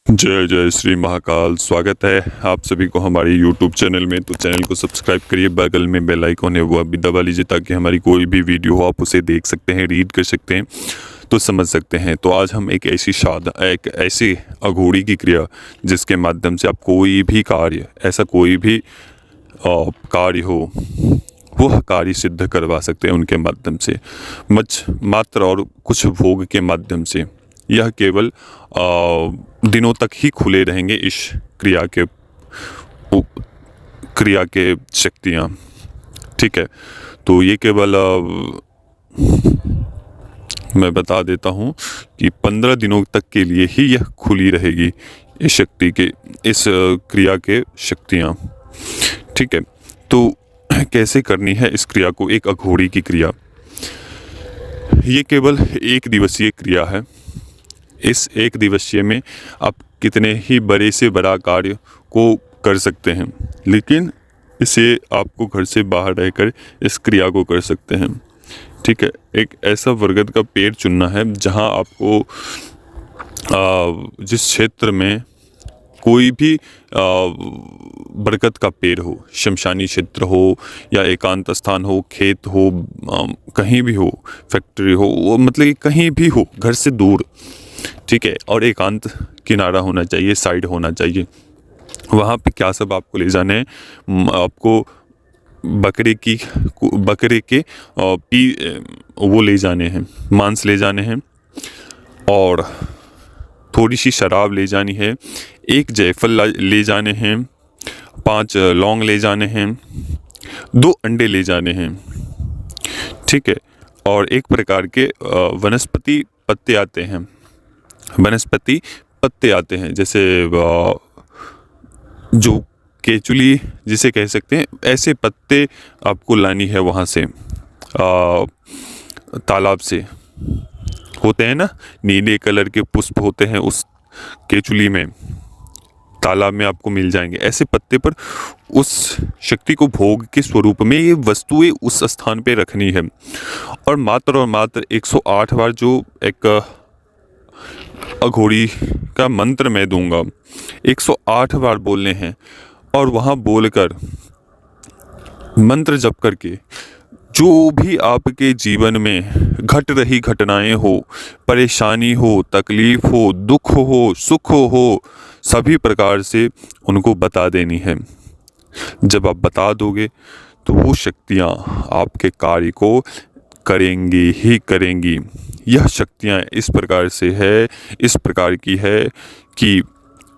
जय जय श्री महाकाल। स्वागत है आप सभी को हमारे YouTube चैनल में। तो चैनल को सब्सक्राइब करिए, बगल में बेल आइकॉन है वो भी दबा लीजिए ताकि हमारी कोई भी वीडियो हो आप उसे देख सकते हैं, रीड कर सकते हैं, तो समझ सकते हैं। तो आज हम एक ऐसी अघोरी की क्रिया जिसके माध्यम से आप कोई भी कार्य, ऐसा कोई भी कार्य हो वह कार्य सिद्ध करवा सकते हैं उनके माध्यम से, मात्र और कुछ भोग के माध्यम से। यह केवल दिनों तक ही खुले रहेंगे इस क्रिया के शक्तियाँ। ठीक है, तो ये केवल मैं बता देता हूँ कि 15 दिनों तक के लिए ही यह खुली रहेगी इस क्रिया के शक्तियाँ। ठीक है, तो कैसे करनी है इस क्रिया को, एक अघोरी की क्रिया। ये केवल 1 दिवसीय क्रिया है। इस 1 दिवसीय में आप कितने ही बड़े से बड़ा कार्य को कर सकते हैं, लेकिन इसे आपको घर से बाहर रहकर इस क्रिया को कर सकते हैं। ठीक है, एक ऐसा बरगद का पेड़ चुनना है जहां आपको जिस क्षेत्र में कोई भी बरगद का पेड़ हो, शमशानी क्षेत्र हो या एकांत स्थान हो, खेत हो, कहीं भी हो, फैक्ट्री हो, वो मतलब कि कहीं भी हो घर से दूर। ठीक है, और एकांत किनारा होना चाहिए, साइड होना चाहिए। वहाँ पे क्या सब आपको ले जाने हैं, आपको बकरे के वो ले जाने हैं, मांस ले जाने हैं, और थोड़ी सी शराब ले जानी है, 1 जायफल ले जाने हैं, 5 लौंग ले जाने हैं, 2 अंडे ले जाने हैं। ठीक है, और एक प्रकार के वनस्पति पत्ते आते हैं, जैसे जो केचुली जिसे कह सकते हैं, ऐसे पत्ते आपको लानी है वहाँ से, तालाब से। होते हैं ना, नीले कलर के पुष्प होते हैं उस केचुली में, तालाब में आपको मिल जाएंगे। ऐसे पत्ते पर उस शक्ति को भोग के स्वरूप में ये वस्तुएं उस स्थान पे रखनी है, और मात्र 108 बार जो एक अघोरी का मंत्र मैं दूंगा, 108 बार बोलने हैं, और वहाँ बोलकर मंत्र जप करके जो भी आपके जीवन में घट रही घटनाएं हो, परेशानी हो, तकलीफ हो, दुख हो, सुख हो, सभी प्रकार से उनको बता देनी है। जब आप बता दोगे तो वो शक्तियाँ आपके कार्य को करेंगी ही करेंगी। यह शक्तियाँ इस प्रकार की है कि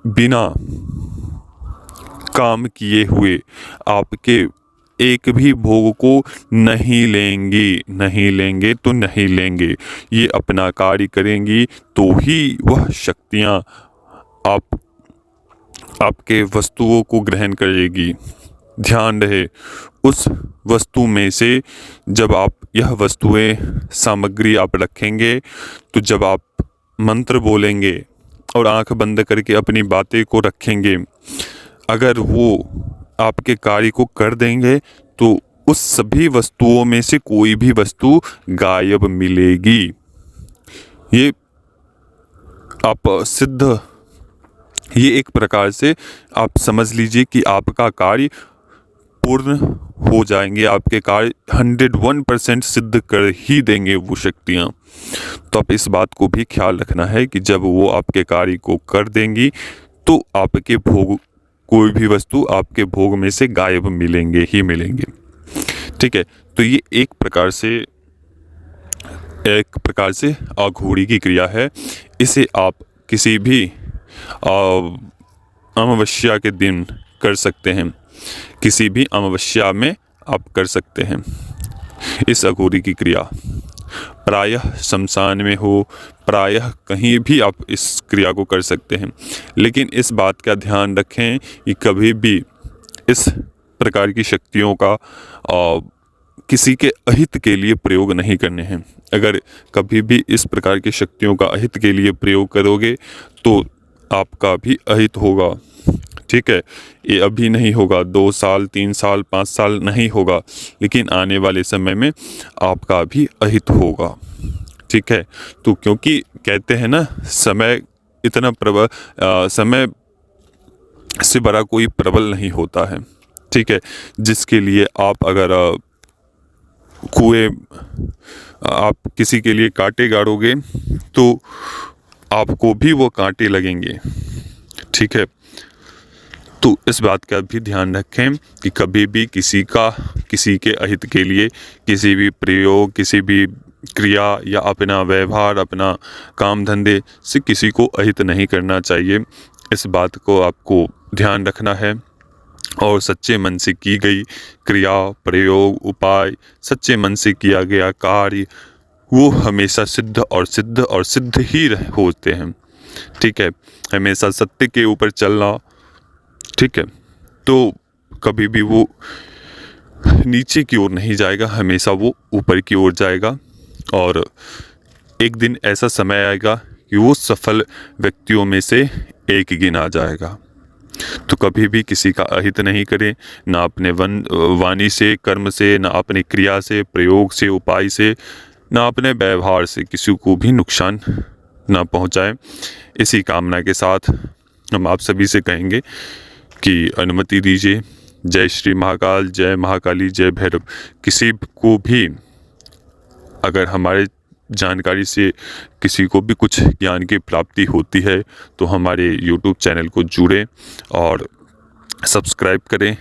बिना काम किए हुए आपके एक भी भोग को नहीं लेंगे तो नहीं लेंगे। ये अपना कार्य करेंगी तो ही वह शक्तियाँ आपके वस्तुओं को ग्रहण करेगी। ध्यान रहे, उस वस्तु में से जब आप यह वस्तुएं सामग्री आप रखेंगे, तो जब आप मंत्र बोलेंगे और आंख बंद करके अपनी बातें को रखेंगे, अगर वो आपके कार्य को कर देंगे तो उस सभी वस्तुओं में से कोई भी वस्तु गायब मिलेगी। ये ये एक प्रकार से आप समझ लीजिए कि आपका कार्य पूर्ण हो जाएंगे, आपके कार्य 101% सिद्ध कर ही देंगे वो शक्तियाँ। तो आप इस बात को भी ख्याल रखना है कि जब वो आपके कार्य को कर देंगी तो आपके भोग, कोई भी वस्तु आपके भोग में से गायब मिलेंगे ही मिलेंगे। ठीक है, तो ये एक प्रकार से अघोरी की क्रिया है। इसे आप किसी भी अमावस्या के दिन कर सकते हैं, किसी भी अमावस्या में आप कर सकते हैं इस अघोरी की क्रिया। प्रायः शमशान में हो, प्रायः कहीं भी आप इस क्रिया को कर सकते हैं, लेकिन इस बात का ध्यान रखें कि कभी भी इस प्रकार की शक्तियों का किसी के अहित के लिए प्रयोग नहीं करने हैं। अगर कभी भी इस प्रकार की शक्तियों का अहित के लिए प्रयोग करोगे तो आपका भी अहित होगा। ठीक है, ये अभी नहीं होगा, 2 साल, 3 साल, 5 साल नहीं होगा, लेकिन आने वाले समय में आपका भी अहित होगा। ठीक है, तो क्योंकि कहते हैं ना, समय इतना समय से बड़ा कोई प्रबल नहीं होता है, ठीक है। जिसके लिए आप अगर आप किसी के लिए कांटे गाड़ोगे तो आपको भी वो कांटे लगेंगे, ठीक है। तो इस बात का भी ध्यान रखें कि कभी भी किसी के अहित के लिए किसी भी प्रयोग, किसी भी क्रिया या अपना व्यवहार, अपना काम धंधे से किसी को अहित नहीं करना चाहिए। इस बात को आपको ध्यान रखना है और सच्चे मन से की गई क्रिया, प्रयोग, उपाय, सच्चे मन से किया गया कार्य वो हमेशा सिद्ध ही होते हैं, ठीक है। हमेशा सत्य के ऊपर चलना, ठीक है, तो कभी भी वो नीचे की ओर नहीं जाएगा, हमेशा वो ऊपर की ओर जाएगा। और एक दिन ऐसा समय आएगा कि वो सफल व्यक्तियों में से एक गिना जाएगा। तो कभी भी किसी का अहित नहीं करें, ना अपने वाणी से, कर्म से, ना अपनी क्रिया से, प्रयोग से, उपाय से, ना अपने व्यवहार से किसी को भी नुकसान ना पहुंचाएं। इसी कामना के साथ हम आप सभी से कहेंगे कि अनुमति दीजिए। जय श्री महाकाल, जय महाकाली, जय भैरव। किसी को भी अगर हमारे जानकारी से किसी को भी कुछ ज्ञान की प्राप्ति होती है तो हमारे YouTube चैनल को जुड़ें और सब्सक्राइब करें।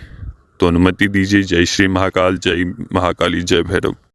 तो अनुमति दीजिए। जय श्री महाकाल, जय महाकाली, जय भैरव।